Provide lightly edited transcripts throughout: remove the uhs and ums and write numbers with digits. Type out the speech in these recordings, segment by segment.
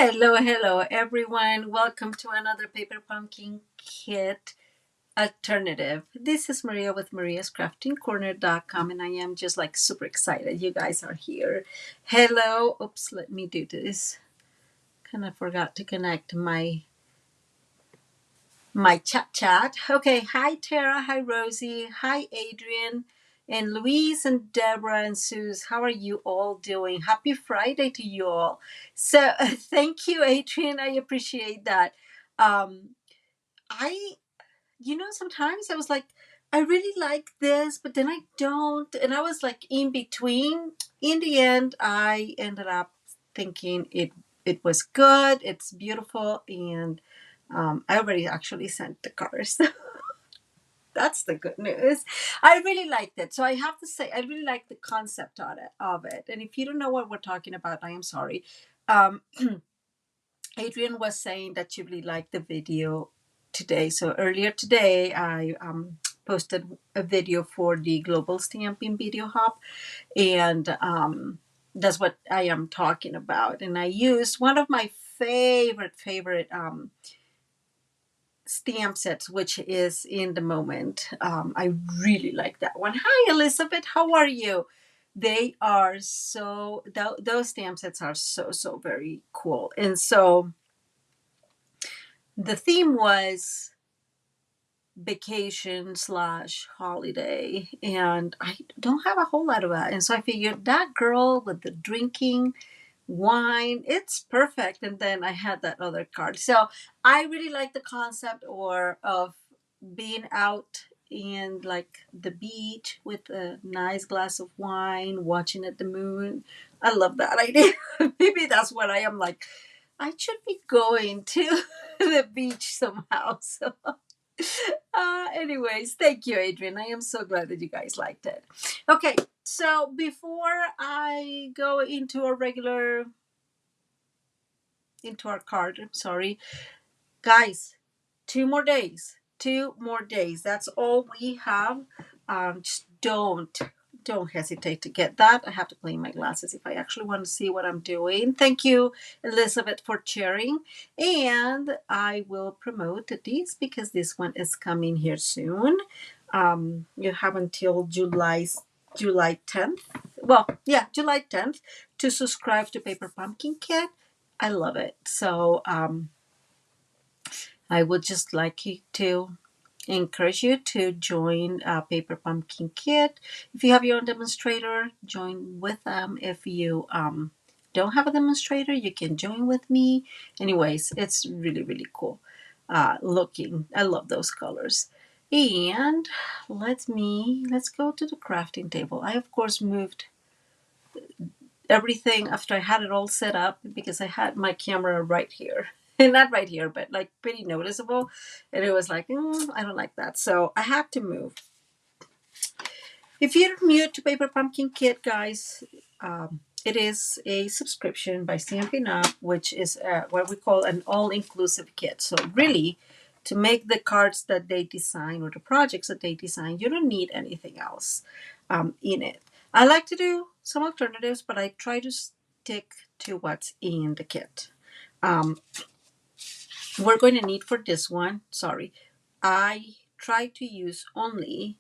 Hello everyone. Welcome to another Paper Pumpkin Kit alternative. This is Maria with mariascraftingcorner.com, and I am just like super excited you guys are here. Hello. Oops, let me do this. Kind of forgot to connect my chat. Okay, hi Tara, hi Rosie, hi Adrian, and Louise and Deborah and Suze. How are you all doing? Happy Friday to you all. So thank you, Adrian. I appreciate that. Um, I, sometimes I was like, I really like this, but then I don't, and I was like in between. In the end, I ended up thinking it was good. It's beautiful, and I already actually sent the cars. That's the good news. I really liked it. So I have to say, I really like the concept of it. And if you don't know what we're talking about, I am sorry. Um, Adrian was saying that she really liked the video today. So earlier today, I posted a video for the Global Stamping Video Hub. And that's what I am talking about. And I used one of my favorite stamp sets, which is in the moment. I really like that one. Hi, Elizabeth. How are you? They are those stamp sets are so very cool. And so the theme was vacation slash holiday, and I don't have a whole lot of that. And so I figured that girl with the drinking wine, it's perfect. And then I had that other card. So I really like the concept of being out in like the beach with a nice glass of wine, watching at the moon. I love that idea. Maybe that's what I am like. I should be going to the beach somehow. So anyways, thank you, Adrian. I am so glad that you guys liked it. Okay, so before I go into our card, I'm sorry, guys. 2 more days. 2 more days. That's all we have. Just don't hesitate to get that. I have to clean my glasses if I actually want to see what I'm doing. Thank you, Elizabeth, for sharing. And I will promote this because this one is coming here soon. You have until July 10th. Well, yeah, July 10th to subscribe to Paper Pumpkin Kit. I love it. So I would just like you to encourage you to join Paper Pumpkin Kit. If you have your own demonstrator, join with them. If you don't have a demonstrator, you can join with me. Anyways, it's really cool looking. I love those colors. And let's go to the crafting table. I of course moved everything after I had it all set up because I had my camera right here. And not right here, but like pretty noticeable. And it was like, I don't like that. So I had to move. If you're new to Paper Pumpkin Kit, guys, it is a subscription by Stampin' Up, which is what we call an all-inclusive kit. So really, to make the cards that they design or the projects that they design, you don't need anything else in it. I like to do some alternatives, but I try to stick to what's in the kit. We're going to need for this one, sorry, I try to use only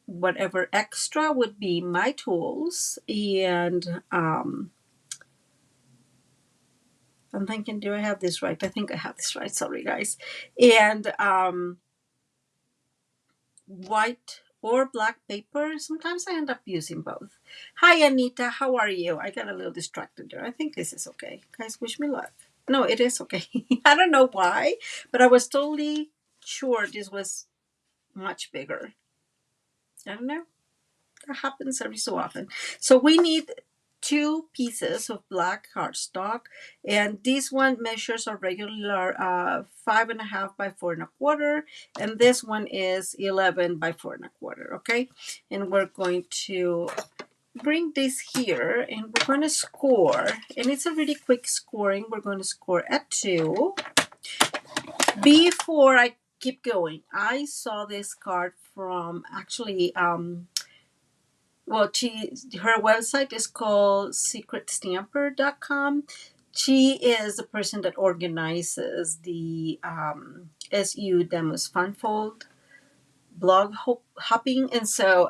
whatever extra would be my tools. And I'm thinking, do I have this right? I think I have this right. Sorry, guys. And white or black paper. Sometimes I end up using both. Hi, Anita. How are you? I got a little distracted there. I think this is okay. Guys, wish me luck. No, it is okay. I don't know why, but I was totally sure this was much bigger. I don't know. That happens every so often. So we need 2 pieces of black cardstock, and this one measures a regular 5.5 by 4.25, and this one is 11 by 4.25. Okay, and we're going to bring this here, and we're going to score, and it's a really quick scoring. We're going to score at 2. Before I keep going, I saw this card from actually well, her website is called secretstamper.com. She is the person that organizes the SU Demos Funfold blog hopping, and so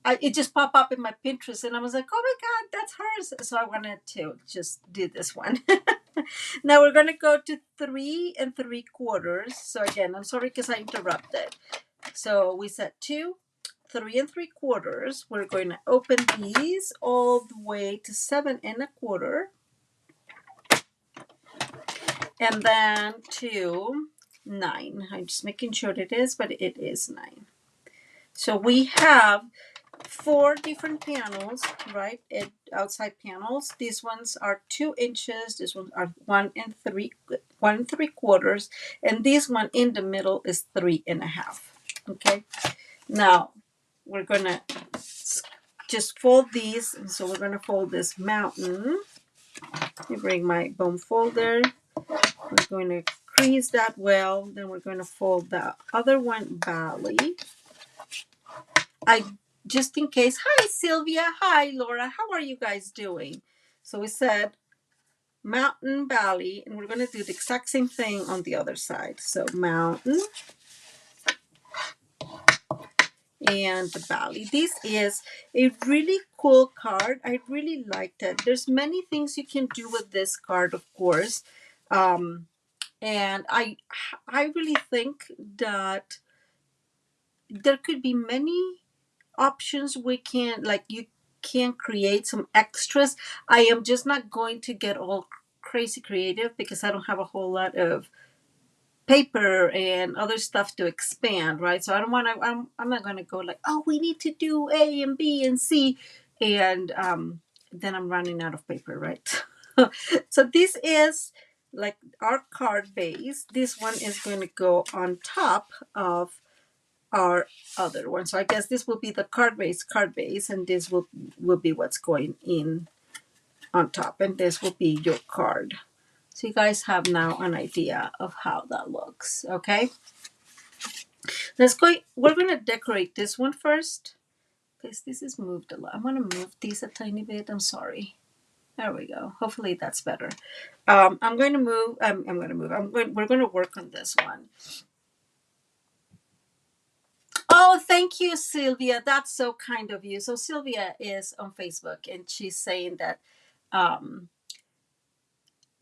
it just popped up in my Pinterest, and I was like, oh my god, that's hers. So I wanted to just do this one. Now we're going to go to 3 3/4. So again, I'm sorry because I interrupted. So we said 2 3 3/4. We're going to open these all the way to 7 1/4, and then to 9. I'm just making sure it is, but it is 9. So we have 4 different panels, right? Outside panels. These ones are 2 inches. These ones are 1 3/4, and this one in the middle is 3 1/2. Okay. Now we're gonna just fold these, and so we're gonna fold this mountain. Let me bring my bone folder. We're going to crease that well. Then we're going to fold the other one valley. Just in case. Hi, Sylvia. Hi, Laura. How are you guys doing? So we said mountain, valley, and we're going to do the exact same thing on the other side. So mountain and the valley. This is a really cool card. I really liked it. There's many things you can do with this card, of course. And I really think that there could be many options we can, like, you can create some extras. I am just not going to get all crazy creative because I don't have a whole lot of paper and other stuff to expand, right? So I don't want to, I'm not going to go like, oh, we need to do A and B and C, and then I'm running out of paper, right? So this is like our card base. This one is going to go on top of our other one. So I guess this will be the card base, and this will be what's going in on top, and this will be your card. So you guys have now an idea of how that looks. Okay, let's go. We're gonna decorate this one first because this is moved a lot. I'm gonna move these a tiny bit. I'm sorry. There we go. Hopefully that's better. I'm going to move. We're going to work on this one. Oh, thank you, Sylvia. That's so kind of you. So Sylvia is on Facebook, and she's saying that um,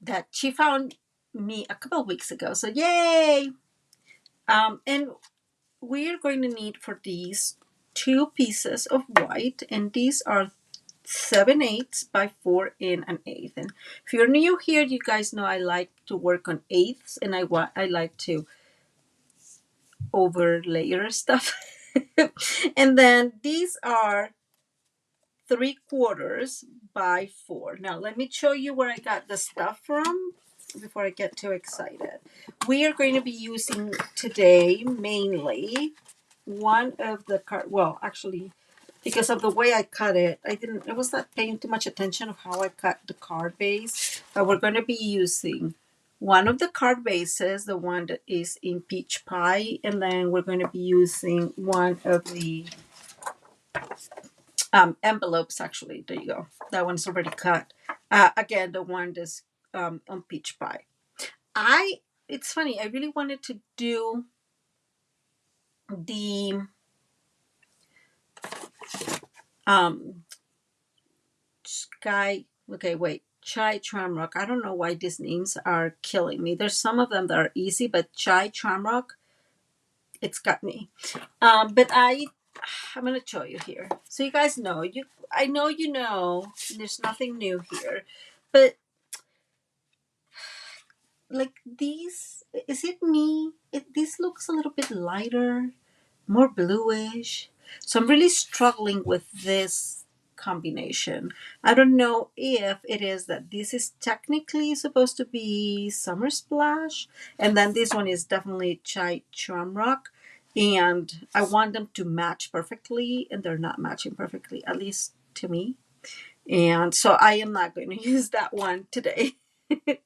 that she found me a couple of weeks ago. So yay! And we're going to need for these 2 pieces of white, and these are 7/8 by 4 1/8. And if you're new here, you guys know I like to work on eighths, and I like to over layer stuff. And then these are 3/4 by 4. Now let me show you where I got the stuff from before I get too excited. We are going to be using today mainly one of the card. Well, actually, because of the way I cut it, I was not paying too much attention of how I cut the card base. But we're going to be using one of the card bases, the one that is in peach pie, and then we're going to be using one of the envelopes. Actually, there you go. That one's already cut. Again, the one that's on peach pie. It's funny. I really wanted to do the sky. Okay, wait. Chai Tramrock. I don't know why these names are killing me. There's some of them that are easy, but Chai Tramrock, it's got me. But I'm gonna show you here, so you guys know. I know you know. There's nothing new here, but like these, is it me? This looks a little bit lighter, more bluish. So I'm really struggling with this combination. I don't know if it is that this is technically supposed to be Summer Splash, and then this one is definitely Chai Chamrock, and I want them to match perfectly, and they're not matching perfectly, at least to me. And so I am not going to use that one today.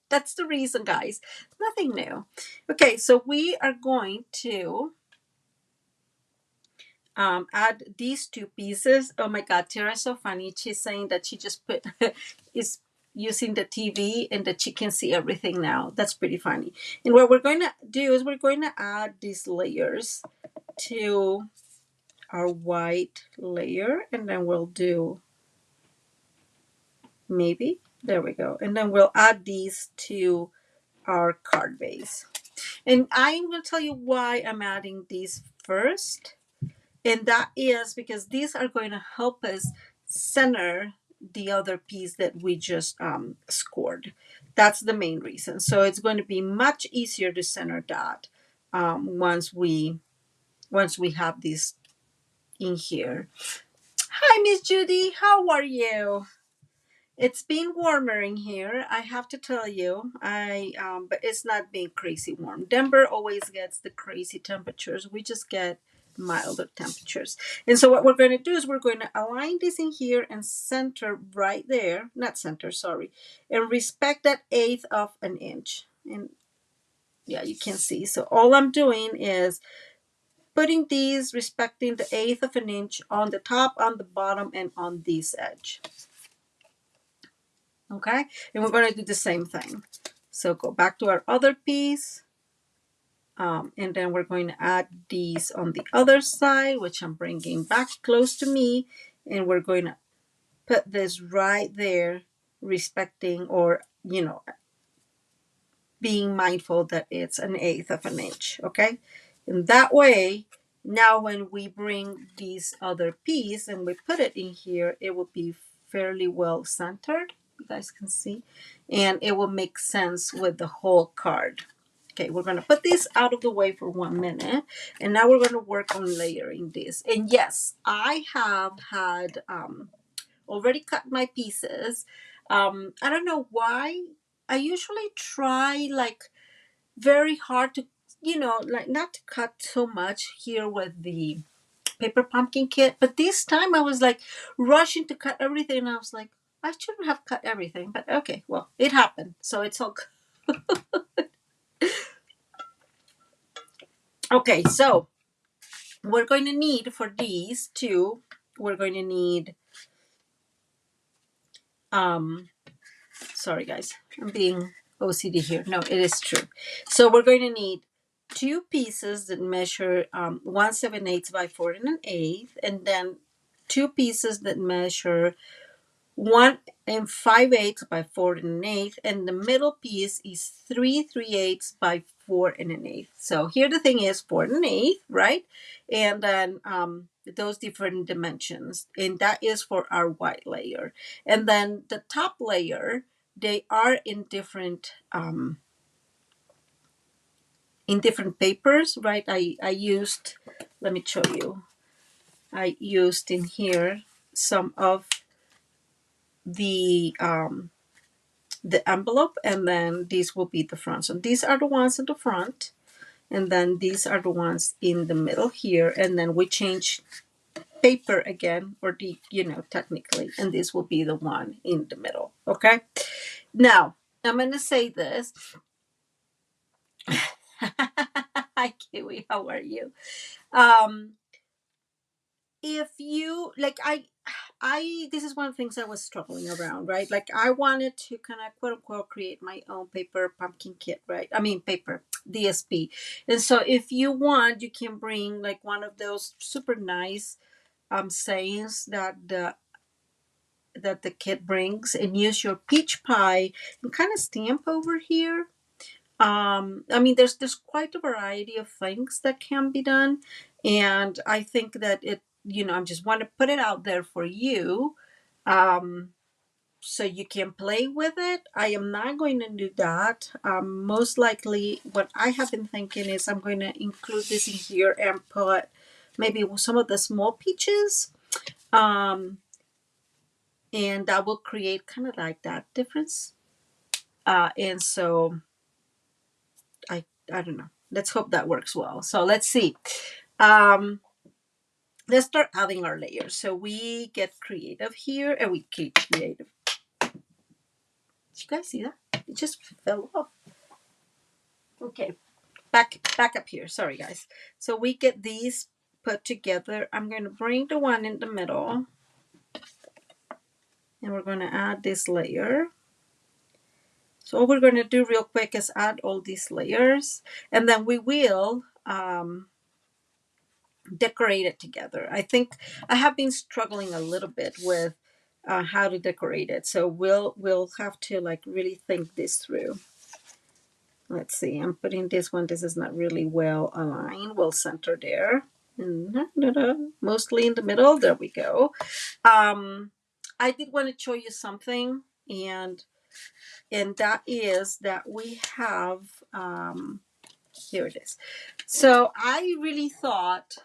That's the reason, guys. Nothing new. Okay, so we are going to add these 2 pieces. Oh my God, Tara's so funny. She's saying that she just put is using the TV and that she can see everything now. That's pretty funny. And what we're going to do is we're going to add these layers to our white layer, and then we'll do maybe, there we go. And then we'll add these to our card base. And I'm going to tell you why I'm adding these first. And that is because these are going to help us center the other piece that we just scored. That's the main reason. So it's going to be much easier to center that once we have this in here. Hi, Miss Judy. How are you? It's been warmer in here, I have to tell you. But it's not being crazy warm. Denver always gets the crazy temperatures. We just get milder temperatures. And so what we're going to do is we're going to align this in here and center right there, not center, sorry, and respect that 1/8 of an inch. And yeah, you can see. So all I'm doing is putting these, respecting the 1/8 of an inch on the top, on the bottom, and on this edge. Okay, and we're going to do the same thing. So go back to our other piece, and then we're going to add these on the other side, which I'm bringing back close to me, and we're going to put this right there, respecting, or being mindful that it's an 1/8 of an inch. Okay, and that way, now when we bring this other piece and we put it in here, it will be fairly well centered. You guys can see, and it will make sense with the whole card. Okay, we're going to put this out of the way for 1 minute, and now we're going to work on layering this. And yes, I have had already cut my pieces. I don't know why. I usually try like very hard to, like not to cut so much here with the paper pumpkin kit, but this time I was like rushing to cut everything, and I was like, I shouldn't have cut everything, but okay, well, it happened, so it's all good. Okay, so we're going to need for these two, we're going to need sorry guys, I'm being OCD here. No, it is true. So we're going to need 2 pieces that measure 1/7/8 by 4 1/8, and then 2 pieces that measure 1 5/8 by 4 1/8, and the middle piece is 3 3/8 by 4 1/8. So here the thing is 4 1/8, right? And then those different dimensions, and that is for our white layer. And then the top layer, they are in different papers, right? I used, let me show you. I used in here some of the envelope, and then these will be the front. So these are the ones in the front, and then these are the ones in the middle here, and then we change paper again, or the technically, and this will be the one in the middle. Okay, now I'm going to say this. Hi Kiwi, how are you? If you like, I this is one of the things I was struggling around, right? Like I wanted to kind of quote unquote create my own paper pumpkin kit, right? I mean paper DSP. And so if you want, you can bring like one of those super nice sayings that the kit brings, and use your peach pie and kind of stamp over here. I mean, there's quite a variety of things that can be done, and I think that I just want to put it out there for you, so you can play with it. I am not going to do that. Most likely, what I have been thinking is I'm going to include this in here and put maybe some of the small peaches, and that will create kind of like that difference. And so I don't know. Let's hope that works well. So let's see. Let's start adding our layers. So we get creative here, and we keep creative. Did you guys see that? It just fell off. Okay, back up here. Sorry, guys. So we get these put together. I'm going to bring the one in the middle, and we're going to add this layer. So all we're going to do real quick is add all these layers, and then we will decorate it together. I think I have been struggling a little bit with how to decorate it, so we'll have to like really think this through. Let's see, I'm putting this one. This is not really well aligned. We'll center there. Mostly in the middle. There we go. I did want to show you something, and that is that we have here it is. So I really thought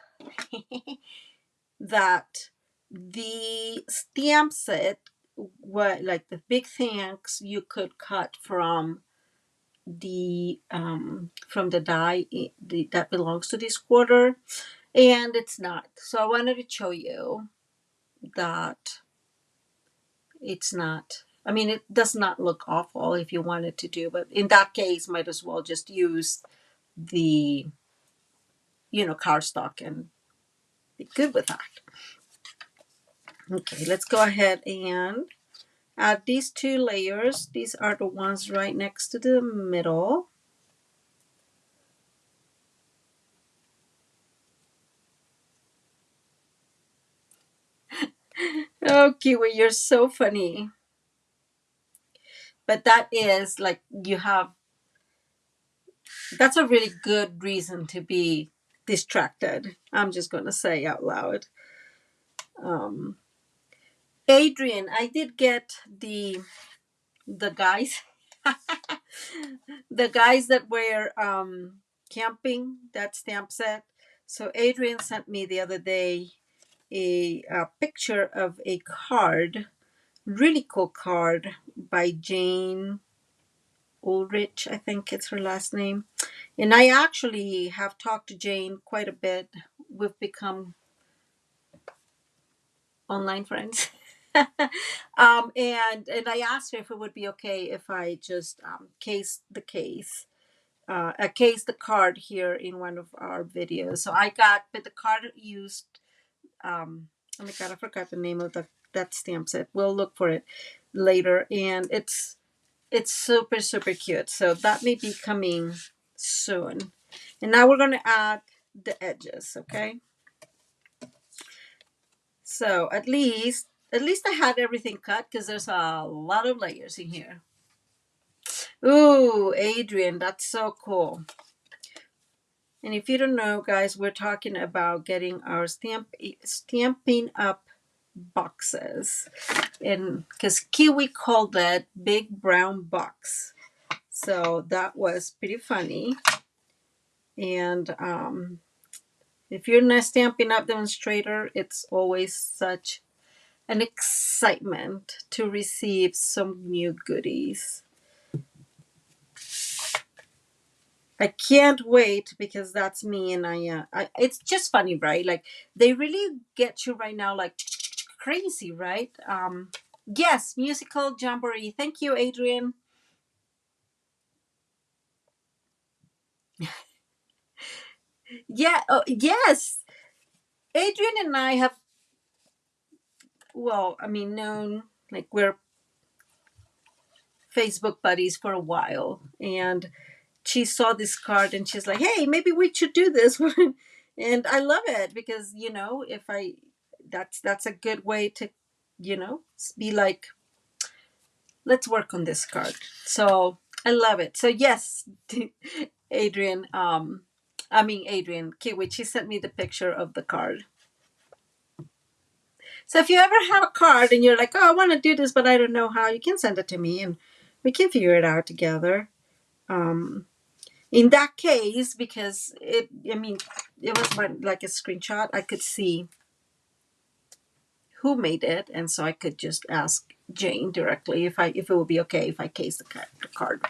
that the stamp set, what like the big thanks, you could cut from the die that belongs to this quarter, and it's not. So I wanted to show you that it's not. I mean, it does not look awful if you wanted to do, but in that case, might as well just use the cardstock and be good with that. Okay, let's go ahead and add these two layers. These are the ones right next to the middle. Oh, Kiwi, you're so funny. But that is like that's a really good reason to be distracted. I'm just going to say out loud. Adrian, I did get the guys, the guys that were camping, that stamp set. So Adrian sent me the other day a picture of a card, really cool card by Jane Ulrich, I think it's her last name. And I actually have talked to Jane quite a bit. We've become online friends. And I asked her if it would be okay if I just case the card here in one of our videos. So but the card used, oh my God, I forgot the name of that stamp set. We'll look for it later. And it's super, super cute. So that may be coming soon. And now we're going to add the edges, okay? So at least I had everything cut because there's a lot of layers in here. Ooh, Adrian, that's so cool. And if you don't know, guys, we're talking about getting our stamping up boxes. And because Kiwi called that big brown box. So that was pretty funny. And if you're not Stampin' Up! Demonstrator, it's always such an excitement to receive some new goodies. I can't wait because that's me, and I it's just funny, right? Like they really get you right now, like crazy, right? Yes, musical jamboree. Thank you, Adrian. Yeah, oh, yes. Adrian and I have, well, I mean, known, like we're Facebook buddies for a while, and she saw this card and she's like, hey, maybe we should do this. And I love it because, if that's a good way to, be like, let's work on this card. So I love it. So yes, Adrian, Adrian Kiwi, she sent me the picture of the card. So if you ever have a card and you're like, oh, I want to do this, but I don't know how, you can send it to me and we can figure it out together. In that case, because it was like a screenshot, I could see who made it, and so I could just ask Jane directly if it would be okay if I case the card,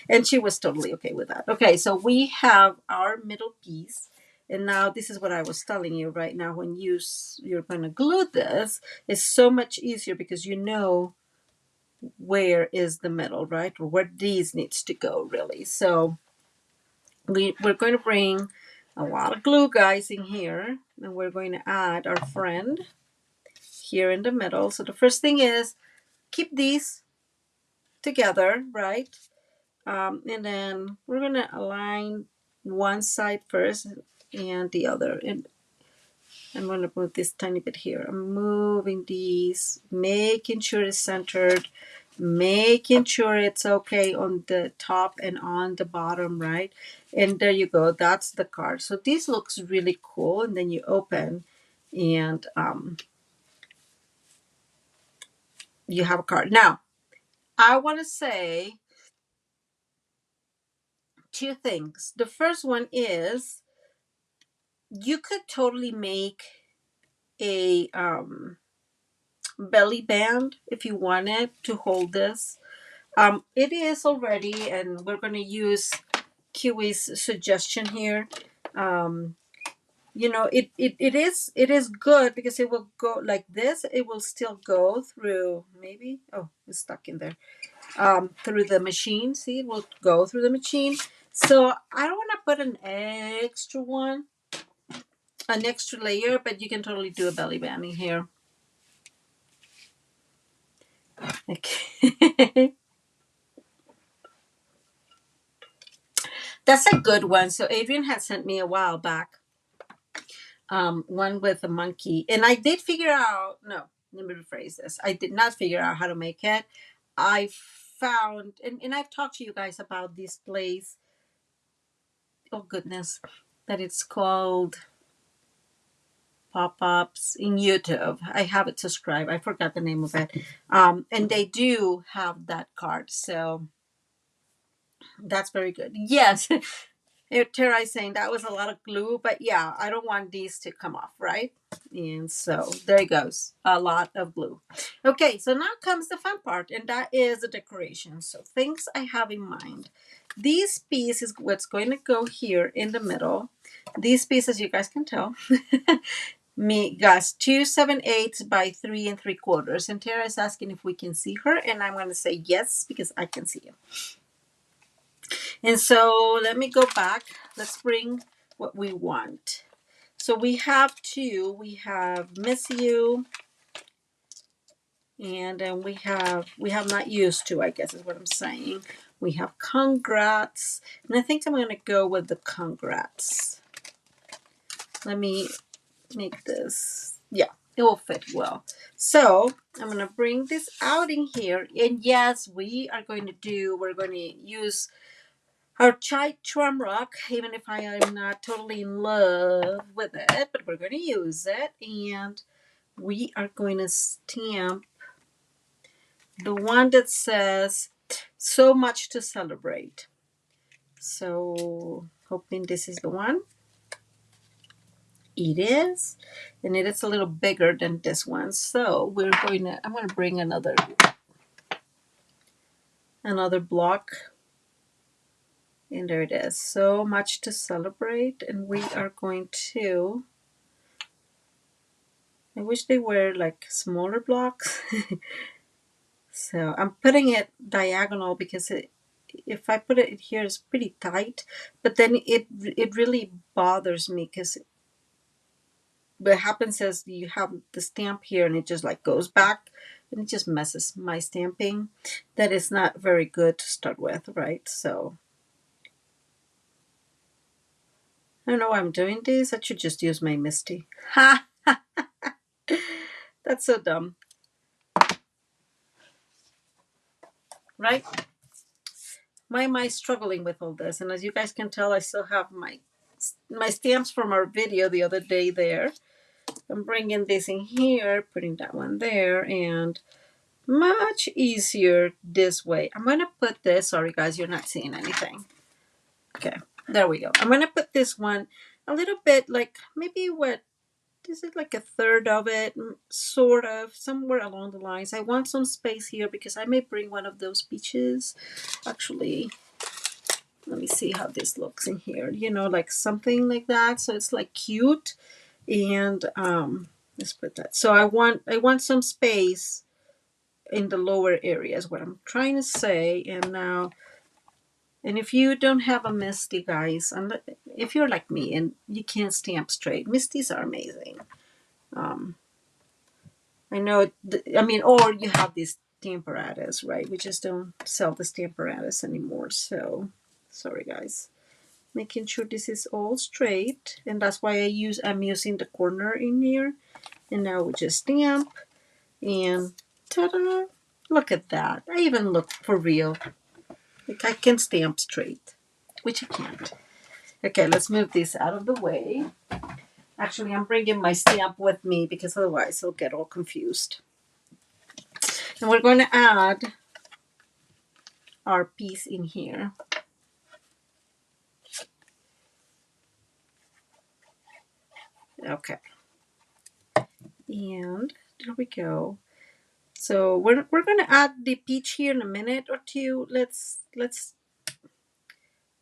and she was totally okay with that. Okay, so we have our middle piece, and now this is what I was telling you right now. When you're going to glue this, it's so much easier because you know where is the middle, right, or where these needs to go really. So we're going to bring a lot of glue, guys, in here, and we're going to add our friend here in the middle. So the first thing is keep these together, right? And then we're gonna align one side first and the other. And I'm gonna move this tiny bit here. I'm moving these, making sure it's centered, making sure it's okay on the top and on the bottom, right? And there you go. That's the card. So this looks really cool. And then you open and you have a card. Now, I want to say two things. The first one is you could totally make a belly band if you wanted to hold this. It is already, and we're going to use Kiwi's suggestion here. Um, it is good because it will go like this. It will still go through maybe. Oh, it's stuck in there. Through the machine. See, it will go through the machine. So I don't want to put an extra layer, but you can totally do a belly band in here. Okay. That's a good one. So Adrian had sent me a while back one with a monkey. And I did figure out, no, let me rephrase this. I did not figure out how to make it. I found, and I've talked to you guys about this place. Oh, goodness. That it's called Pop-Ups in YouTube. I have it subscribed. I forgot the name of it. And they do have that card. So that's very good. Yes. Tara is saying that was a lot of glue, but yeah, I don't want these to come off, right? And so there it goes, a lot of glue. Okay, so now comes the fun part, and that is the decoration. So things I have in mind. This piece is what's going to go here in the middle. This piece, as you guys can tell, me guys 2/7/8 by 3 3/4. And Tara is asking if we can see her, and I'm going to say yes because I can see you. And so let me go back. Let's bring what we want. So we have two. We have Miss You, and then we have not used to, I guess is what I'm saying. We have Congrats, and I think I'm going to go with the Congrats. Let me make this. Yeah, it will fit well. So I'm going to bring this out in here, and yes, we're going to use our chai tram rock, even if I am not totally in love with it, but we're going to use it. And we are going to stamp the one that says, so much to celebrate. So hoping this is the one. It is. And it is a little bigger than this one. So I'm going to bring another block. And there it is. So much to celebrate. And we are going to, I wish they were like smaller blocks. So I'm putting it diagonal because if I put it here, it's pretty tight. But then it really bothers me because what happens is you have the stamp here and it just like goes back and it just messes my stamping. That is not very good to start with, right? So I don't know why I'm doing this. I should just use my Misty. Ha! That's so dumb. Right? Why am I struggling with all this? And as you guys can tell, I still have my stamps from our video the other day there. I'm bringing this in here, putting that one there, and much easier this way. I'm going to put this, sorry guys, you're not seeing anything. Okay, there we go. I'm going to put this one a little bit like maybe what, is it like a third of it, sort of, somewhere along the lines. I want some space here because I may bring one of those peaches. Actually, let me see how this looks in here. You know, like something like that. So it's like cute. And let's put that. So I want some space in the lower areas, what I'm trying to say. And now, and if you don't have a Misty, guys, if you're like me and you can't stamp straight, Misties are amazing. I know, or you have these stamparatus, right? We just don't sell the stamparatus anymore. So sorry guys. Making sure this is all straight, and that's why I'm using the corner in here. And now we just stamp, and ta-da! Look at that. I even look for real. Like I can stamp straight, which I can't. Okay, let's move this out of the way. Actually, I'm bringing my stamp with me because otherwise I'll get all confused. And we're going to add our piece in here. Okay. And there we go. So we're going to add the peach here in a minute or two. Let's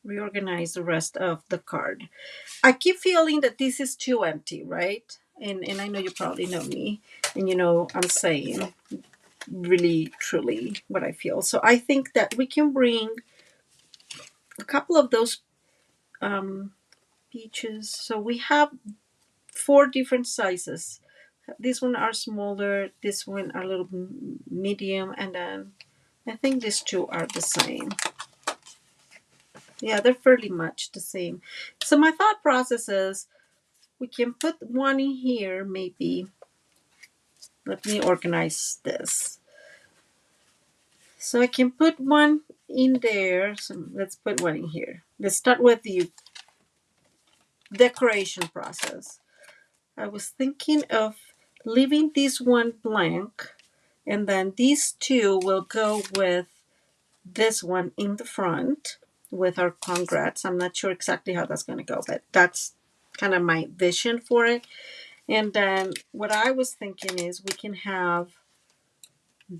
reorganize the rest of the card. I keep feeling that this is too empty, right? And I know you probably know me, and you know I'm saying really truly what I feel. So I think that we can bring a couple of those peaches. So we have 4 different sizes. These one are smaller, this one are a little medium, and then I think these 2 are the same. Yeah, they're fairly much the same. So my thought process is we can put one in here, maybe. Let me organize this. So I can put one in there. So let's put one in here. Let's start with the decoration process. I was thinking of leaving this one blank, and then these 2 will go with this one in the front with our congrats. I'm not sure exactly how that's going to go, but that's kind of my vision for it. And then what I was thinking is we can have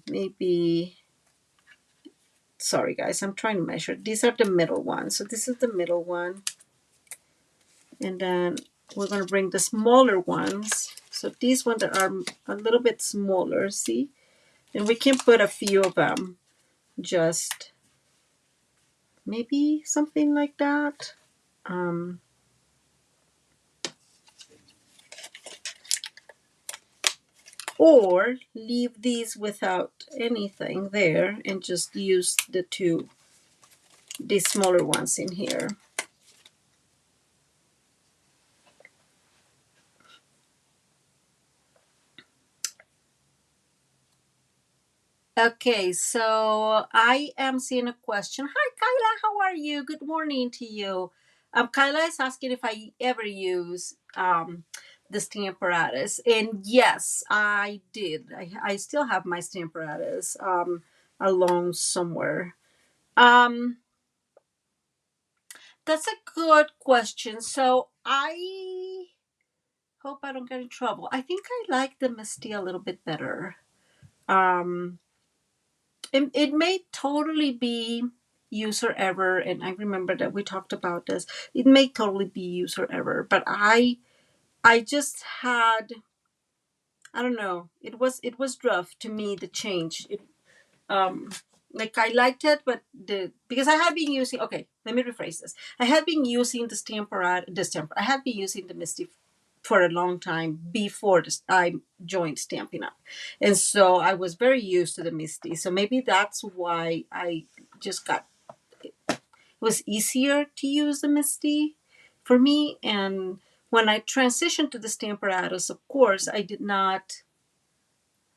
maybe, sorry guys, I'm trying to measure. These are the middle ones. So this is the middle one. And then we're going to bring the smaller ones. So these ones that are a little bit smaller, see? And we can put a few of them, just maybe something like that. Or leave these without anything there and just use these smaller ones in here. Okay, so I am seeing a question. Hi, Kyla. How are you? Good morning to you. Kyla is asking if I ever use the stamparatus, and yes, I did. I still have my stamparatus along somewhere. Um, that's a good question. So I hope I don't get in trouble. I think I like the Misty a little bit better. Um, it may totally be user error, and I remember that we talked about this. It may totally be user error, but I just had, I don't know, it was rough to me, the change. Um like I liked it, but because I had been using, okay, let me rephrase this. I had been using I had been using the Misty for a long time before I joined Stampin' Up, and so I was very used to the Misty. So maybe that's why I just got, it was easier to use the Misty for me. And when I transitioned to the Stamparatus, of course, I did not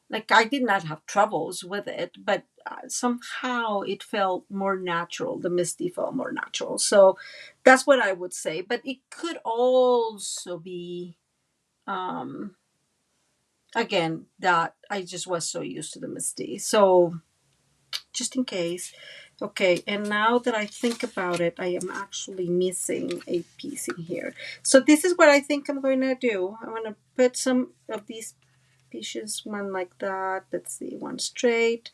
have troubles with it, but somehow it felt more natural. The Misty felt more natural. So that's what I would say. But it could also be, um, again, that I just was so used to the Misty. So just in case. Okay, and now that I think about it, I am actually missing a piece in here. So this is what I think I'm going to do. I'm going to put some of these pieces, one like that. Let's see, one straight.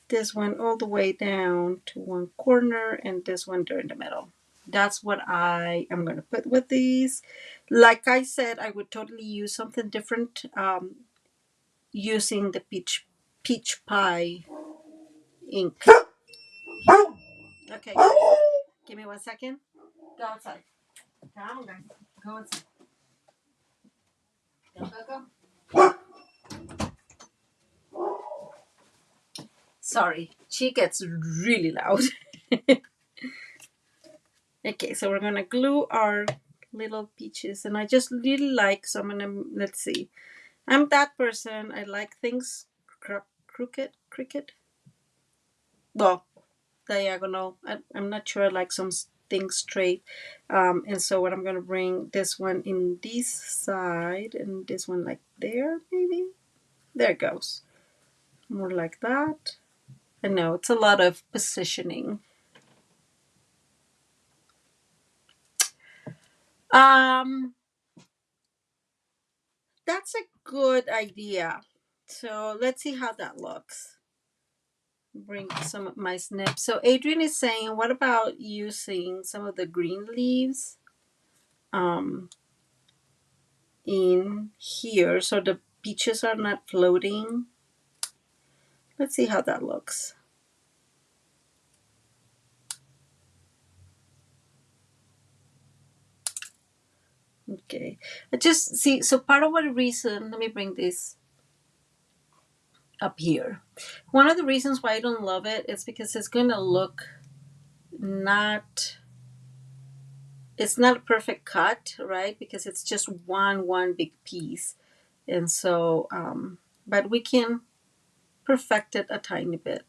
This one all the way down to one corner, and this one there in the middle. That's what I am going to put with these. Like I said, I would totally use something different, using the peach pie ink. Okay, give me 1 second. Go outside. Come on, guys. Go inside. Go, go, go. Sorry, she gets really loud. Okay, so we're gonna glue our little peaches, and I just really like, so I'm gonna, let's see. I'm that person, I like things crooked. Well, diagonal. I'm not sure, I like some things straight. And so what I'm gonna bring this one in this side and this one like there, maybe. There it goes. More like that. I know it's a lot of positioning. Um, that's a good idea. So let's see how that looks. Bring some of my snips. So Adrian is saying, what about using some of the green leaves in here so the peaches are not floating? Let's see how that looks. Okay, I just see, so part of the reason, let me bring this up here. One of the reasons why I don't love it is because it's going to look not, it's not a perfect cut, right? Because it's just one big piece. And so, but we can perfect it a tiny bit.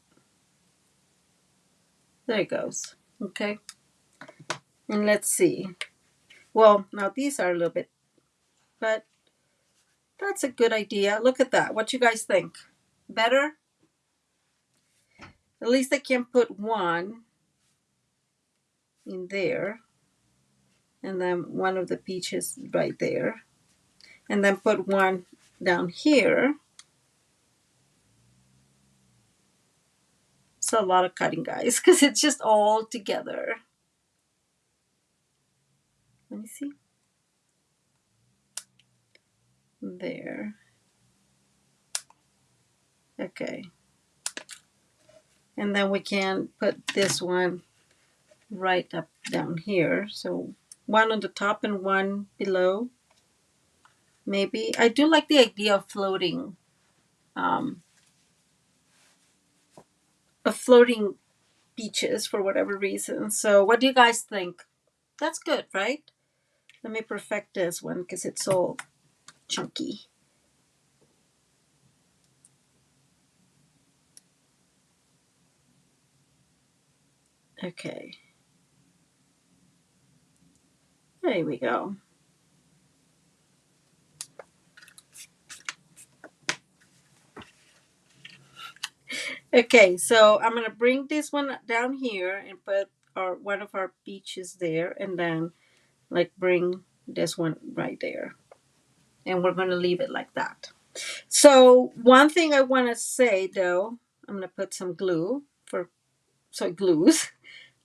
There it goes. Okay. And let's see. Well, now these are a little bit, but that's a good idea. Look at that. What you guys think? Better? At least I can put one in there. And then one of the peaches right there. And then put one down here. It's a lot of cutting, guys, because it's just all together. Let me see. There. Okay. And then we can put this one right up down here. So one on the top and one below. Maybe. I do like the idea of floating peaches for whatever reason. So what do you guys think? That's good, right? Let me perfect this one because it's so chunky. Okay. There we go. Okay, so I'm gonna bring this one down here and put one of our peaches there, and then like bring this one right there, and we're gonna leave it like that. So one thing I want to say though, I'm gonna put some glue so it glues.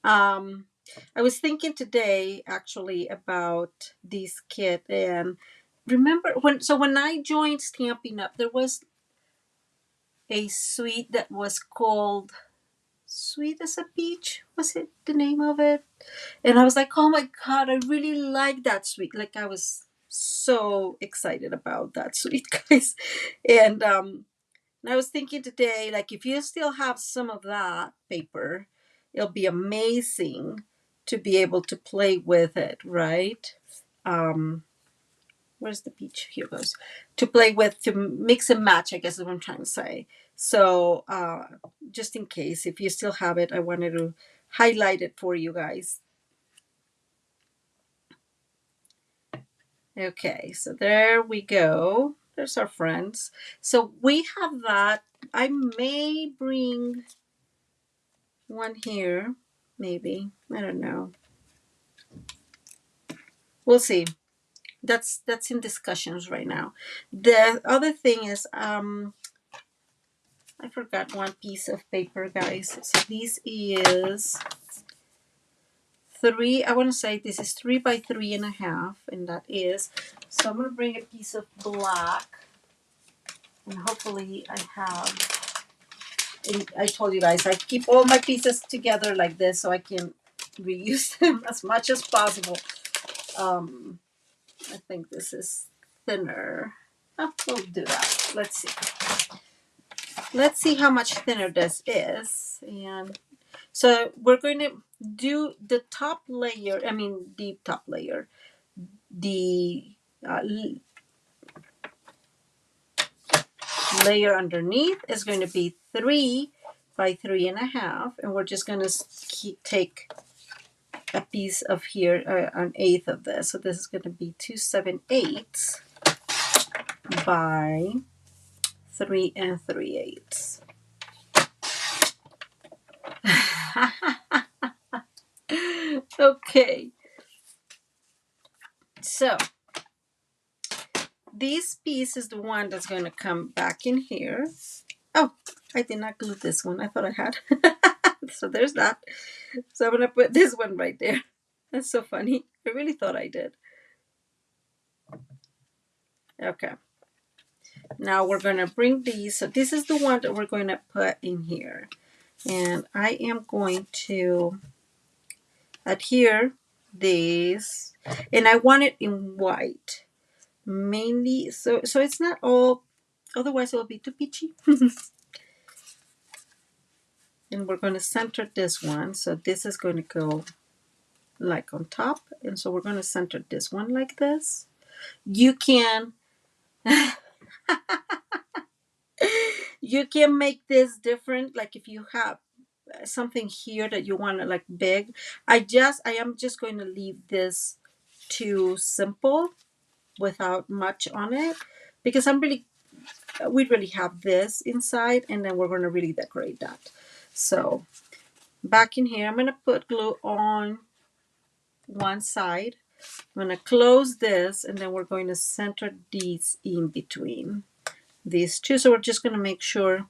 I was thinking today actually about this kit, and remember when I joined Stampin' Up, there was a suite that was called Sweet as a Peach. Was it the name of it? And I was like, oh my god, I really like that suite. Like I was so excited about that suite, guys. And I was thinking today, like if you still have some of that paper, it'll be amazing to be able to play with it, right? Where's the peach? Here goes. To play with, to mix and match, I guess is what I'm trying to say. So just in case, if you still have it, I wanted to highlight it for you guys. Okay, so there we go. There's our friends. So we have that. I may bring one here, maybe. I don't know. We'll see. That's in discussions right now. The other thing is, I forgot one piece of paper, guys. So this is three. I want to say this is 3 by 3.5, and that is. So I'm gonna bring a piece of black, and hopefully I have. And I told you guys I keep all my pieces together like this so I can reuse them as much as possible. I think this is thinner. Oh, we'll do that. Let's see. let's see how much thinner this is. And so we're going to do the top layer, the top layer, the layer underneath is going to be 3 by 3.5, and we're just going to take a piece of here, an eighth of this. So this is going to be 2/7/8 by 3 3/8. Okay, so this piece is the one that's going to come back in here. Oh, I did not glue this one. I thought I had. So there's that. So I'm going to put this one right there. That's so funny. I really thought I did. Okay. Now we're going to bring these. So this is the one that we're going to put in here. And I am going to adhere this. And I want it in white. Mainly, so it's not all, otherwise it will be too peachy. And we're going to center this one. So this is going to go like on top. And so we're going to center this one like this. You can you can make this different, like if you have something here that you want to like big. I am just going to leave this too simple without much on it, because we really have this inside, and then we're going to really decorate that. So back in here, I'm going to put glue on one side. I'm going to close this, and then we're going to center these in between these two. So we're just going to make sure,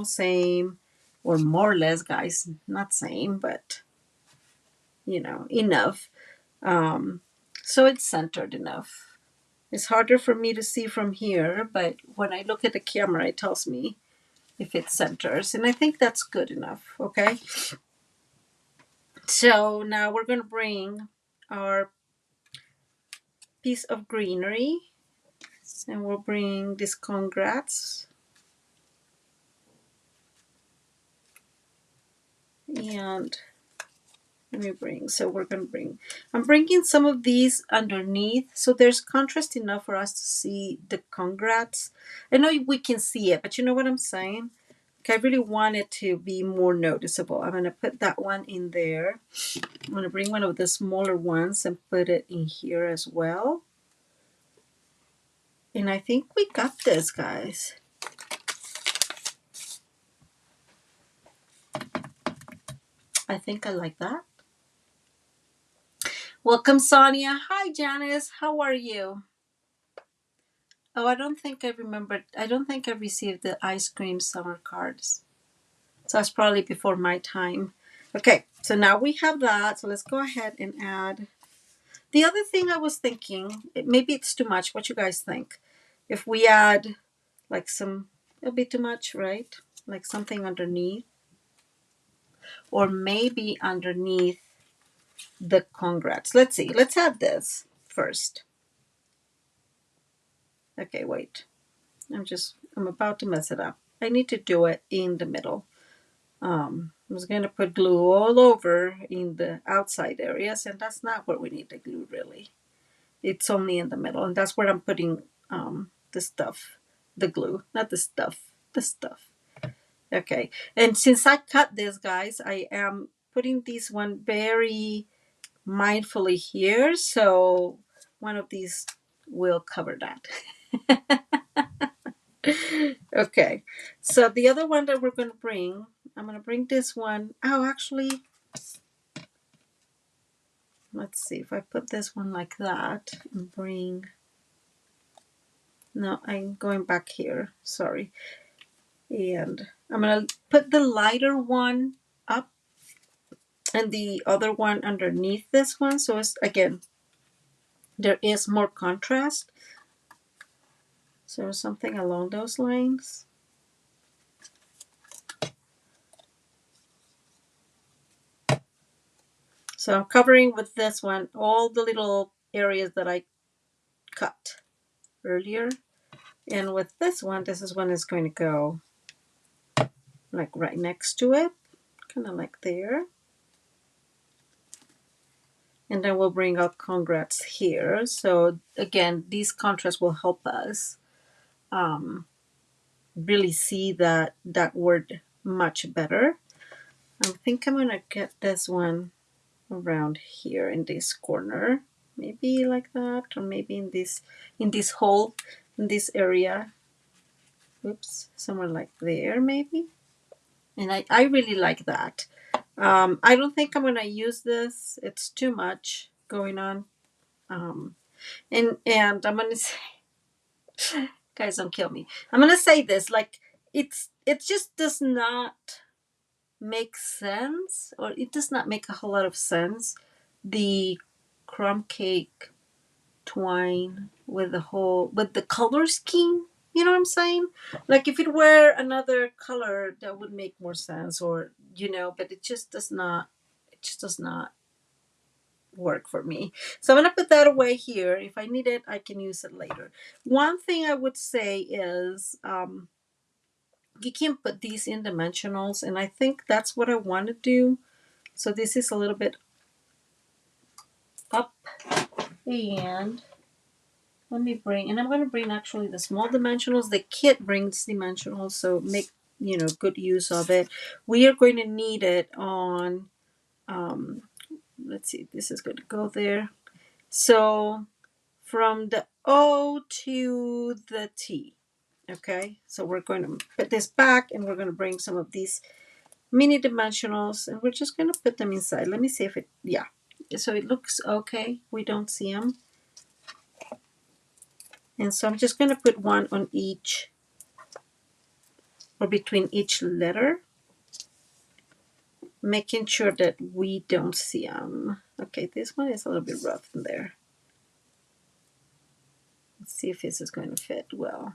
same or more or less, guys, not same, but enough. So it's centered enough. It's harder for me to see from here, but when I look at the camera, it tells me if it centers, and I think that's good enough. Okay. So now we're going to bring our piece of greenery, and we'll bring this congrats. And let me bring, so we're going to bring, I'm bringing some of these underneath so there's contrast enough for us to see the congrats. I know we can see it, but you know what I'm saying? Okay, I really want it to be more noticeable. I'm going to put that one in there. I'm going to bring one of the smaller ones and put it in here as well. And I think we got this, guys. I think I like that. Welcome, Sonia. Hi, Janice. How are you? Oh, I don't think I remembered. I don't think I received the ice cream summer cards. So that's probably before my time. Okay, so now we have that. So let's go ahead and add. The other thing I was thinking, maybe it's too much. What you guys think? If we add like it'll be too much, right? Like something underneath. Or maybe underneath the congrats. Let's see. Let's add this first. Okay, wait. I'm about to mess it up. I need to do it in the middle. I was going to put glue all over in the outside areas, and that's not where we need the glue really. It's only in the middle, and that's where I'm putting the stuff, the glue, not the stuff, the stuff. Okay, and since I cut this, guys, I am putting this one very mindfully here, so one of these will cover that. Okay, so the other one that we're going to bring, I'm going to bring this one. Oh, actually, let's see if I put this one like that and bring. No, I'm going back here. Sorry. And I'm going to put the lighter one up and the other one underneath this one. So it's, again, there is more contrast. So something along those lines. So I'm covering with this one all the little areas that I cut earlier. And with this one, this is when it's going to go. like right next to it, kind of like there. And then we'll bring our congrats here. So again, these contrasts will help us really see that word much better. I think I'm gonna get this one around here in this corner, maybe like that, or maybe in this hole, in this area. Oops, somewhere like there maybe. And I really like that. I don't think I'm gonna use this. It's too much going on. And I'm gonna say, guys, don't kill me. I'm gonna say this, like it just does not make sense, or it does not make a whole lot of sense. The crumb cake twine with the color scheme. You know what I'm saying? Like if it were another color, that would make more sense, or but it just does not. It just does not work for me. So I'm gonna put that away here. If I need it, I can use it later. One thing I would say is you can put these in dimensionals, and I think that's what I want to do. So this is a little bit up, and let me bring, and I'm going to bring actually the small dimensionals. The kit brings dimensionals, so make good use of it. We are going to need it on let's see, this is going to go there. So from the O to the T. Okay, so we're going to put this back, and we're going to bring some of these mini dimensionals, and we're just going to put them inside. Let me see if it, yeah. So it looks okay. We don't see them. And so I'm just going to put one on each, or between each letter, making sure that we don't see them. Okay, this one is a little bit rough in there. Let's see if this is going to fit well.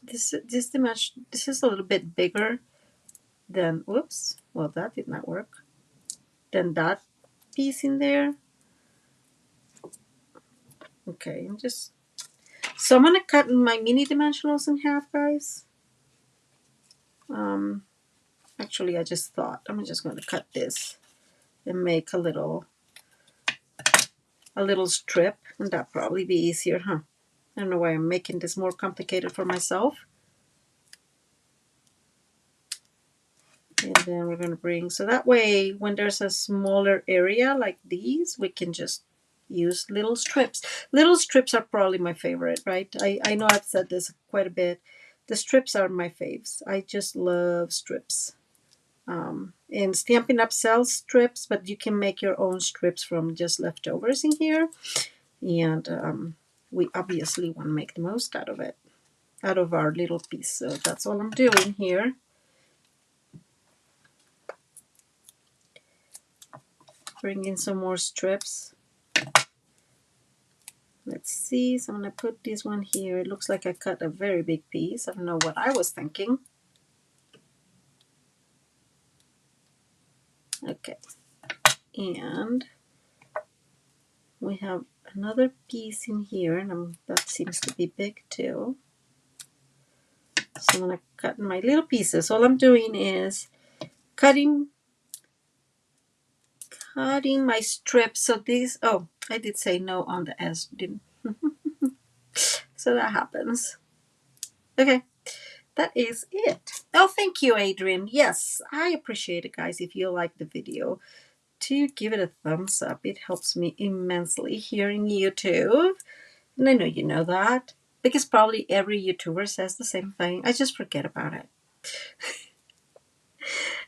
This is a little bit bigger than, whoops, well, that did not work. Than that piece in there. Okay, so I'm gonna cut my mini dimensionals in half, guys. Actually, I just thought I'm just going to cut this and make a little strip, and that'd probably be easier, huh? I don't know why I'm making this more complicated for myself. And then we're going to bring, so that way when there's a smaller area like these, we can just use little strips. Little strips are probably my favorite, right? I know I've said this quite a bit. The strips are my faves. I just love strips. And Stampin' Up! Sells strips, but you can make your own strips from just leftovers in here. And we obviously want to make the most out of it, out of our little piece. So that's all I'm doing here. Bring in some more strips. Let's see. So I'm going to put this one here. It looks like I cut a very big piece. I don't know what I was thinking. Okay. And we have another piece in here, and that seems to be big too. So I'm going to cut my little pieces. All I'm doing is cutting my strips. So these, oh, I did say no on the S, didn't. So that happens. Okay, that is it. Oh, thank you, Adrian. Yes, I appreciate it, guys. If you like the video, to give it a thumbs up. It helps me immensely here in YouTube. And I know you know that, because probably every YouTuber says the same thing. I just forget about it.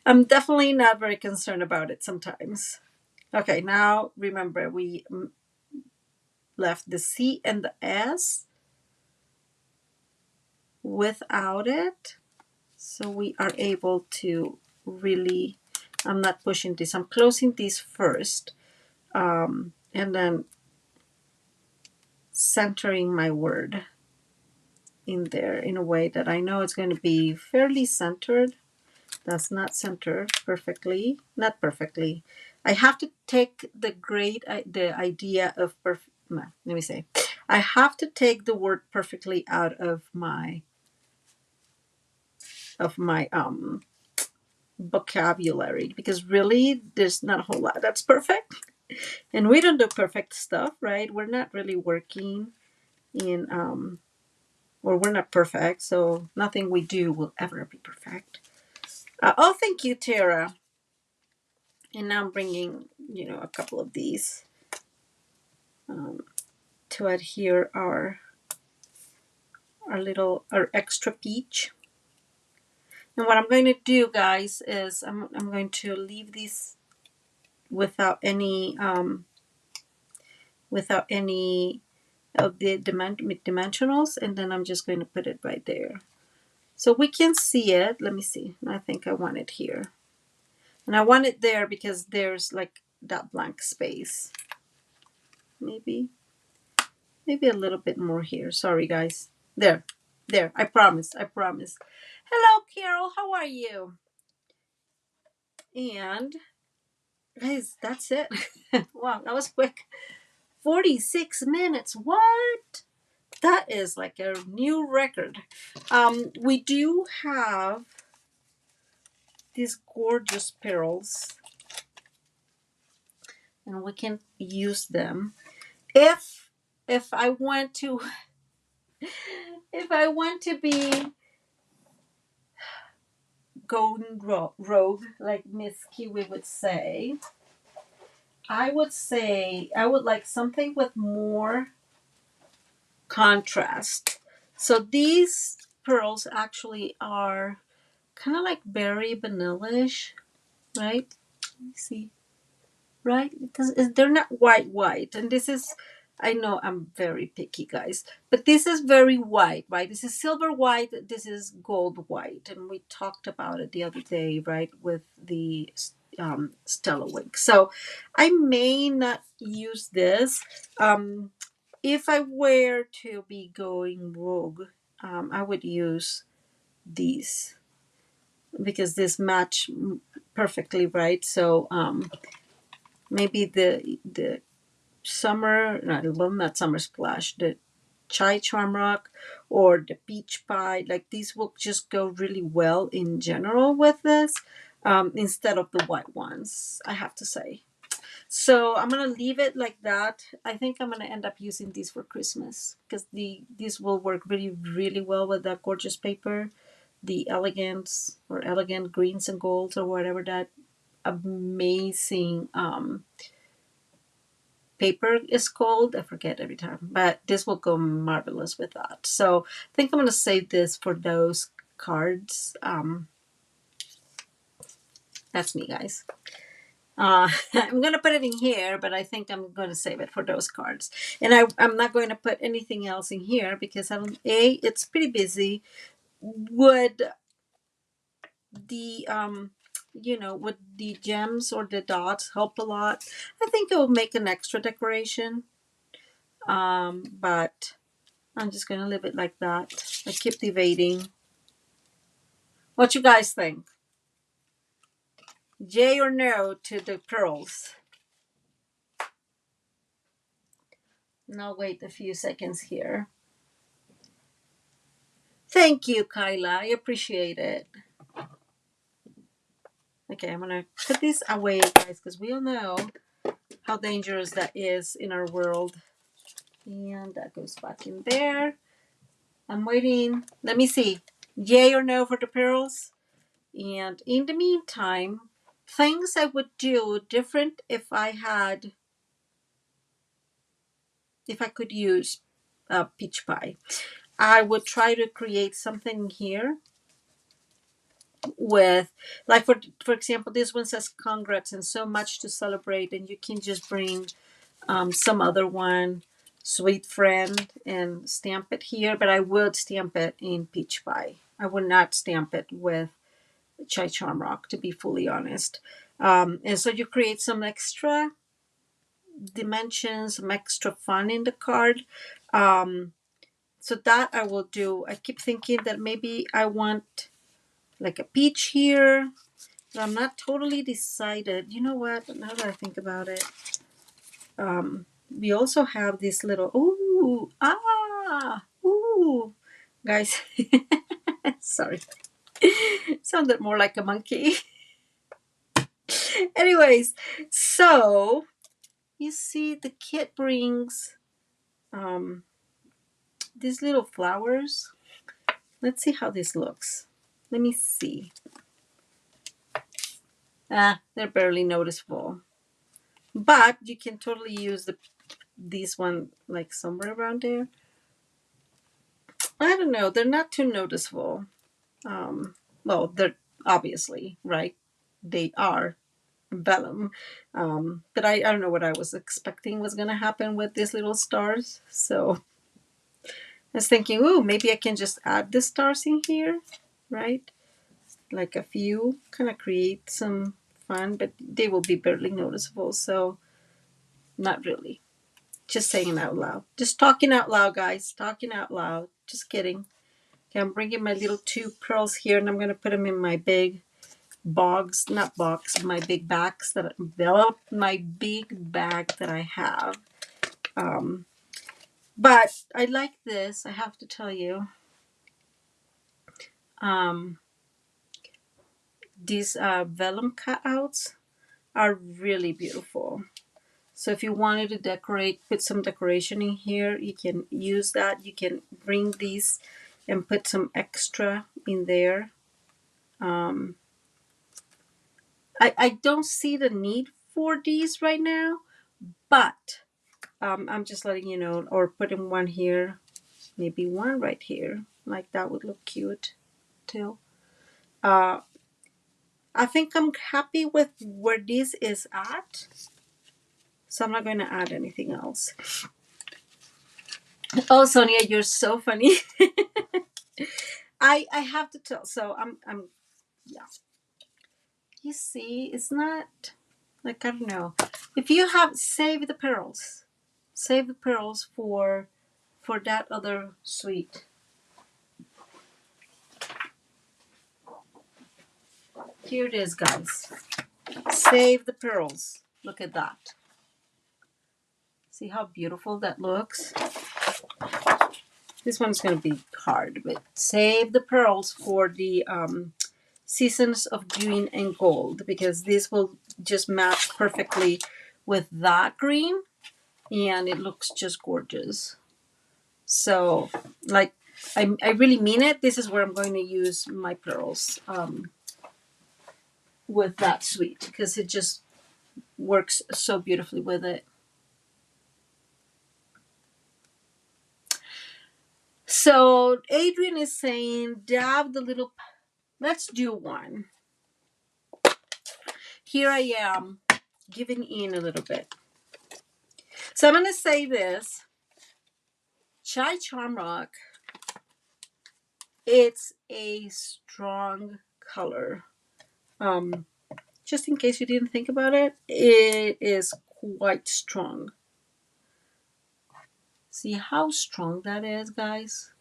I'm definitely not very concerned about it sometimes. Okay, now remember, we left the C and the S without it. So we are able to really, I'm not pushing this, I'm closing this first. And then centering my word in there in a way that I know it's going to be fairly centered. That's not centered perfectly, not perfectly. I have to take the idea of perfect, let me say, I have to take the word perfectly out of my of my vocabulary, because really there's not a whole lot that's perfect, and we don't do perfect stuff, right? We're not really working in or we're not perfect, so nothing we do will ever be perfect. Oh, thank you, Tara. And now I'm bringing, a couple of these um, to add here our extra peach. And what I'm going to do, guys, is I'm going to leave these without any of the dimensionals, and then I'm just going to put it right there so we can see it. Let me see. I think I want it here, and I want it there because there's like that blank space. Maybe a little bit more here. Sorry, guys. There. I promise. Hello, Carol. How are you? And guys, that's it. Wow, that was quick. 46 minutes. What? That is like a new record. We do have these gorgeous pearls, and we can use them. If I want to be going rogue, like Miss Kiwi would say, I would like something with more contrast. So these pearls actually are kind of like berry vanilla-ish, right? Let me see. Right? Because they're not white. And this is, I know I'm very picky, guys, but this is very white, right? This is silver white. This is gold white. And we talked about it the other day, right? With the Stella wig. So I may not use this. If I were to be going rogue, I would use these because this match perfectly, right? So maybe the summer, not summer splash, the chai shamrock or the peach pie, like these will just go really well in general with this, instead of the white ones, I have to say. So I'm gonna leave it like that. I think I'm gonna end up using these for Christmas because these will work really, really well with that gorgeous paper, the elegant greens and golds, or whatever that amazing paper is called. I forget every time, but this will go marvelous with that. So I think I'm gonna save this for those cards. That's me, guys. I'm going to put it in here, but I think I'm going to save it for those cards. And I'm not going to put anything else in here because it's pretty busy. Would the, would the gems or the dots help a lot? I think it will make an extra decoration. But I'm just going to leave it like that. I keep debating. What you guys think? Yay or no to the pearls? Now wait a few seconds here. Thank you, Kyla. I appreciate it. Okay, I'm gonna put this away, guys, because we all know how dangerous that is in our world. And that goes back in there. I'm waiting. Let me see. Yay or no for the pearls? And in the meantime, things I would do different if I could use peach pie. I would try to create something here with, like, for example, this one says congrats and so much to celebrate, and you can just bring some other one, sweet friend, and stamp it here. But I would stamp it in peach pie. I would not stamp it with chai shamrock, to be fully honest. And so you create some extra dimensions, some extra fun in the card. So that I will do. I keep thinking that maybe I want like a peach here, but I'm not totally decided. You know what? Now that I think about it, we also have this little guys. Sorry. Sounded more like a monkey. Anyways, so you see the kit brings these little flowers. Let's see how this looks. Let me see. They're barely noticeable. But you can totally use these one like somewhere around there. I don't know. They're not too noticeable. Well, they're obviously, right? They are vellum. But I don't know what I was expecting was going to happen with these little stars. So I was thinking, ooh, maybe I can just add the stars in here, right? Like a few, kind of create some fun, but they will be barely noticeable. So not really. Just saying out loud. Just talking out loud, guys. Talking out loud. Just kidding. Okay, I'm bringing my little two pearls here, and I'm going to put them in my big not box, my big bags that my big bag that I have. But I like this. I have to tell you. These vellum cutouts are really beautiful. So if you wanted to decorate, put some decoration in here, you can use that. You can bring these and put some extra in there. I don't see the need for these right now, but I'm just letting you know, or putting one here, maybe one right here. Like that would look cute too. I think I'm happy with where this is at. So I'm not going to add anything else. Oh, Sonia, you're so funny. I have to tell. So I'm yeah. You see, it's not like I don't know. If you have save the pearls, for that other suite. Here it is, guys. Save the pearls. Look at that. See how beautiful that looks? This one's going to be hard, but save the pearls for the seasons of green and gold, because this will just match perfectly with that green, and it looks just gorgeous. So, like, I really mean it. This is where I'm going to use my pearls with that suite, because it just works so beautifully with it. So Adrian is saying, dab the little, let's do one. Here I am giving in a little bit. So I'm going to say this. Chai Charmrock, it's a strong color. Just in case you didn't think about it, it is quite strong. See how strong that is, guys?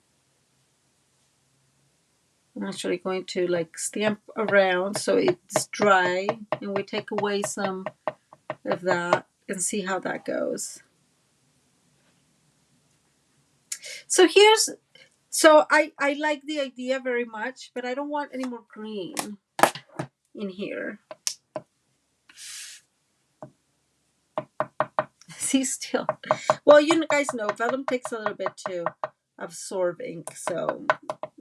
I'm actually going to like stamp around so it's dry, and we take away some of that and see how that goes. So I like the idea very much, but I don't want any more green in here. See, still. Well, you guys know vellum takes a little bit to absorb ink, so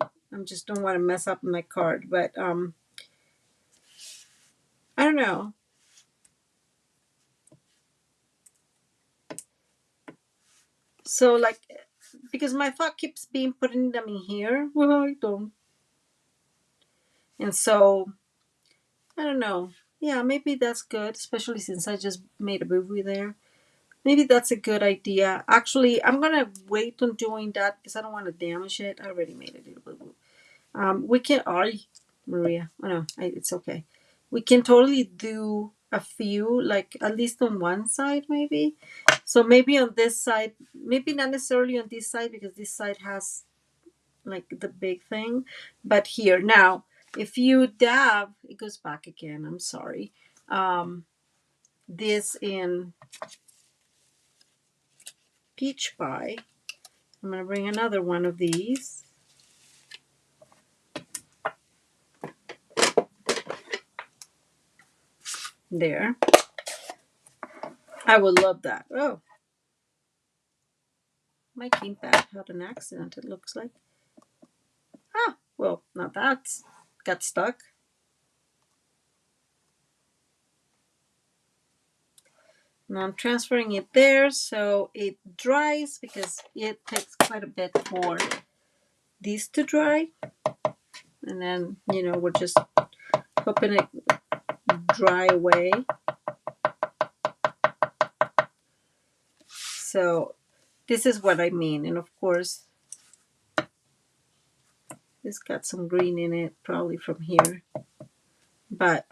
I just don't want to mess up my card. But I don't know. So like, because my thought keeps being putting them in here. Well, I don't. And so I don't know. Yeah, maybe that's good, especially since I just made a boo-boo there. Maybe that's a good idea. Actually, I'm going to wait on doing that because I don't want to damage it. I already made a little boo-boo. We can, Maria, oh no, it's okay. We can totally do a few, like at least on one side maybe. So maybe on this side, maybe not necessarily on this side because this side has like the big thing. But here, now, if you dab, it goes back again. I'm sorry. This in Peach Pie. I'm going to bring another one of these. there. I would love that. Oh, my cane pad had an accident, it looks like. Ah, well, now that's got stuck. Now I'm transferring it there so it dries, because it takes quite a bit for these to dry. And then, we're just hoping it dry away. So this is what I mean. And of course, it's got some green in it, probably from here. But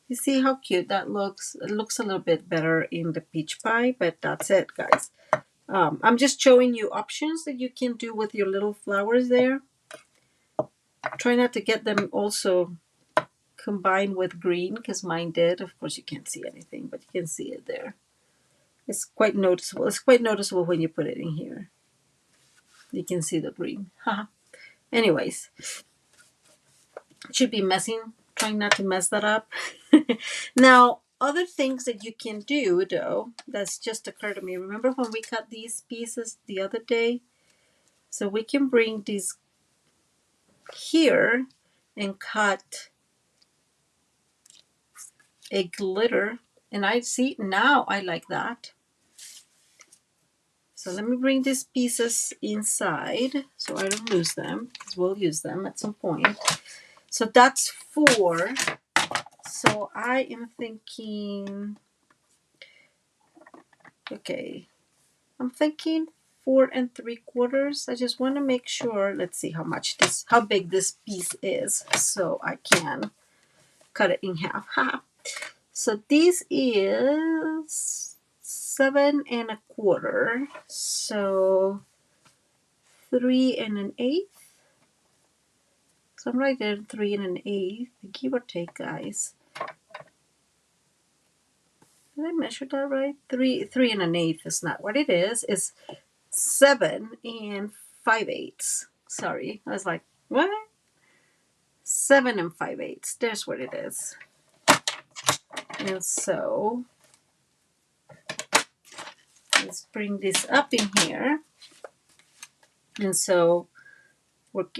you see how cute that looks? It looks a little bit better in the peach pie, but that's it, guys. I'm just showing you options that you can do with your little flowers there. Try not to get them also combined with green, because mine did. Of course, you can't see anything, but you can see it there. It's quite noticeable. It's quite noticeable when you put it in here. You can see the green. Anyways, should be messing. Trying not to mess that up. Now, other things that you can do, though, that's just occurred to me. Remember when we cut these pieces the other day? So we can bring these here and cut a glitter. And I see now I like that. So let me bring these pieces inside so I don't lose them, because we'll use them at some point. So that's 4. So I am thinking, okay, I'm thinking 4 3/4. I just want to make sure. Let's see how big this piece is, so I can cut it in half. So this is 7 1/4. So 3 1/8. So I'm right there, 3 1/8, give or take, guys. Did I measure that right? 3 1/8 is not what it is. It's 7 5/8. Sorry, I was like, what? 7 5/8. There's what it is. And so let's bring this up in here. And so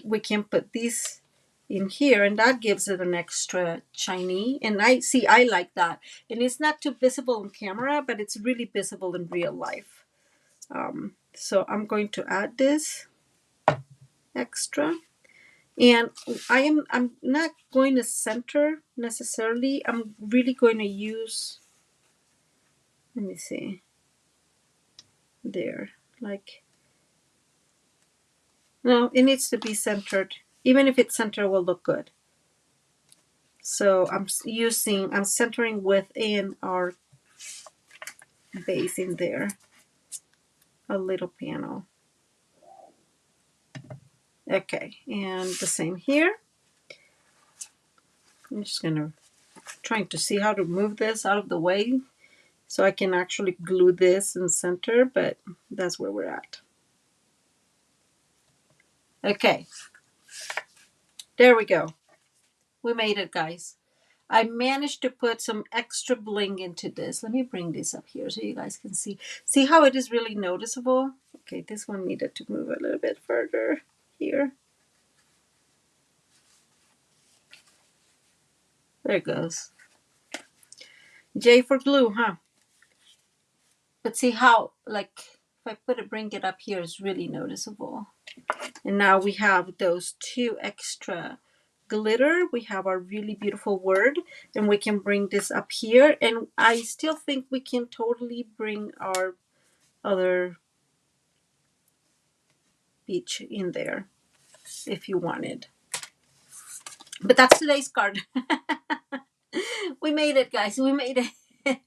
we can put this in here, and that gives it an extra shiny. And I like that. And it's not too visible on camera, but it's really visible in real life. So I'm going to add this extra. And I'm not going to center necessarily. I'm really going to use, let me see, there, like, no, it needs to be centered. Even if it's centered, will look good. So I'm centering within our base in there, a little panel. Okay, and the same here. I'm just trying to see how to move this out of the way so I can actually glue this in center, but that's where we're at. Okay, there we go. We made it, guys. I managed to put some extra bling into this. Let me bring this up here so you guys can see. See how it is really noticeable? Okay, this one needed to move a little bit further here. There it goes. J for glue, huh? But see how, like, if I bring it up here, it's really noticeable. And now we have those 2 extra glitter. We have our really beautiful word, and we can bring this up here. And I still think we can totally bring our other peach in there if you wanted. But that's today's card. We made it, guys. We made it.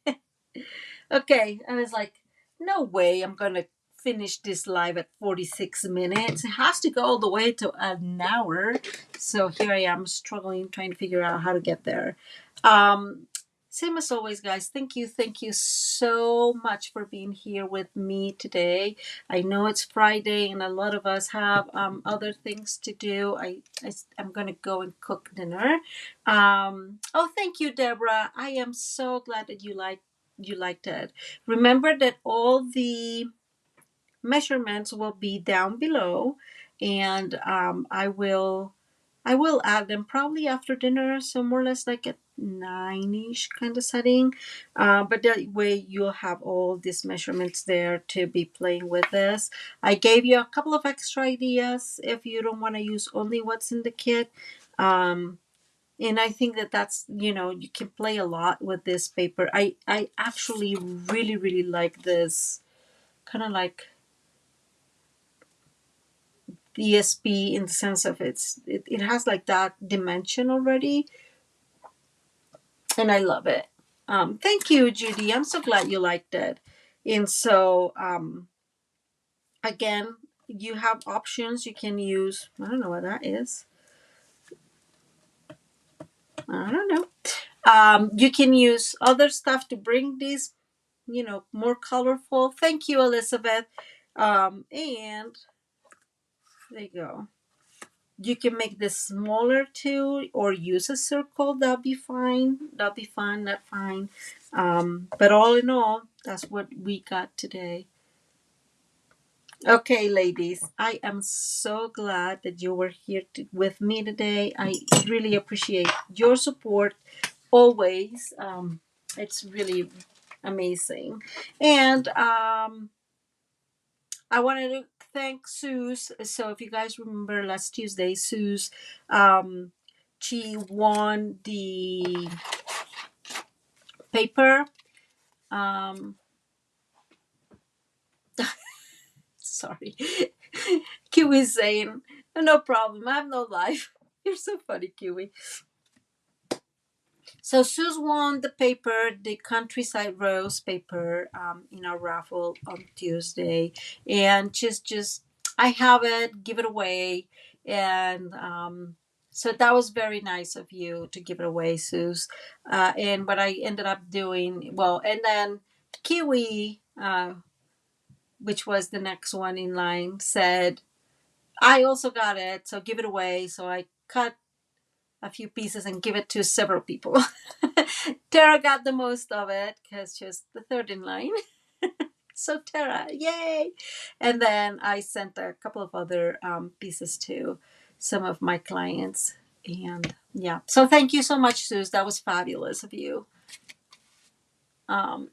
Okay, I was like, no way I'm going to finish this live at 46 minutes. It has to go all the way to an hour. So here I am struggling, trying to figure out how to get there. Same as always, guys. Thank you so much for being here with me today. I know it's Friday and a lot of us have other things to do. I'm going to go and cook dinner. Oh, thank you, Deborah. I am so glad that you liked it. Remember that all the measurements will be down below, and I will add them probably after dinner, so more or less like at 9ish kind of setting. But that way you'll have all these measurements there to be playing with this. I gave you a couple of extra ideas if you don't want to use only what's in the kit. And I think that that's, you can play a lot with this paper. I actually really like this kind of like ESP in the sense of it has like that dimension already, and I love it. Thank you, Judy. I'm so glad you liked it. And so again, you have options. You can use, I don't know what that is. I don't know. You can use other stuff to bring these, more colorful. Thank you, Elizabeth. And there you go. You can make this smaller too, or use a circle. That'll be fine. That'll be fine. That's fine. But all in all, that's what we got today. Okay, ladies, I am so glad that you were here with me today. I really appreciate your support always. It's really amazing. And I wanted to thank Suze. So if you guys remember last Tuesday, Suze, um, she won the paper. Um, sorry, Kiwi saying, no problem. I have no life. You're so funny, Kiwi. So Suze won the paper, the Countryside Rose paper, in our raffle on Tuesday, and just I have it, give it away, and so that was very nice of you to give it away, Suze. And what I ended up doing, well, and then Kiwi, which was the next one in line, said I also got it, so give it away. So I cut a few pieces and give it to several people. Tara got the most of it because she's the third in line. So Tara, yay! And then I sent a couple of other pieces to some of my clients. And yeah, so thank you so much, Suze. That was fabulous of you. Um,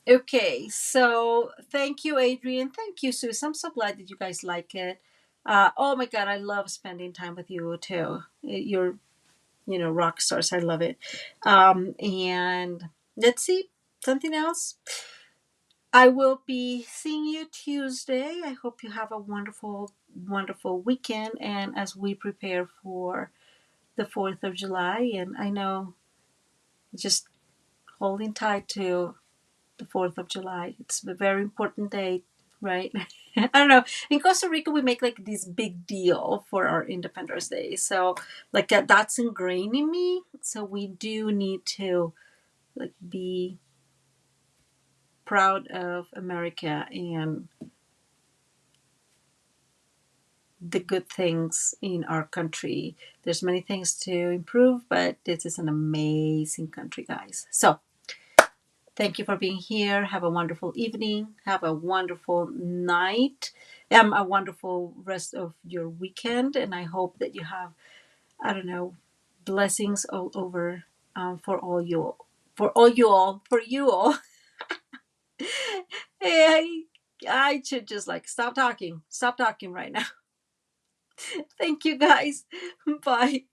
okay, so thank you, Adrian. Thank you, Suze. I'm so glad that you guys like it. Oh my God, I love spending time with you too. You're rock stars. I love it. And let's see, something else. I will be seeing you Tuesday. I hope you have a wonderful weekend. And as we prepare for the 4th of July, and I know just holding tight to the 4th of July. It's a very important day, right? I don't know. In Costa Rica, we make like this big deal for our Independence Day. So like that's ingrained in me. So we do need to like be proud of America and the good things in our country. There's many things to improve, but this is an amazing country, guys. So thank you for being here. Have a wonderful evening. Have a wonderful night. A wonderful rest of your weekend. And I hope that you have, I don't know, blessings all over, for all you, for you all. Hey, I should just like stop talking right now. Thank you, guys. Bye.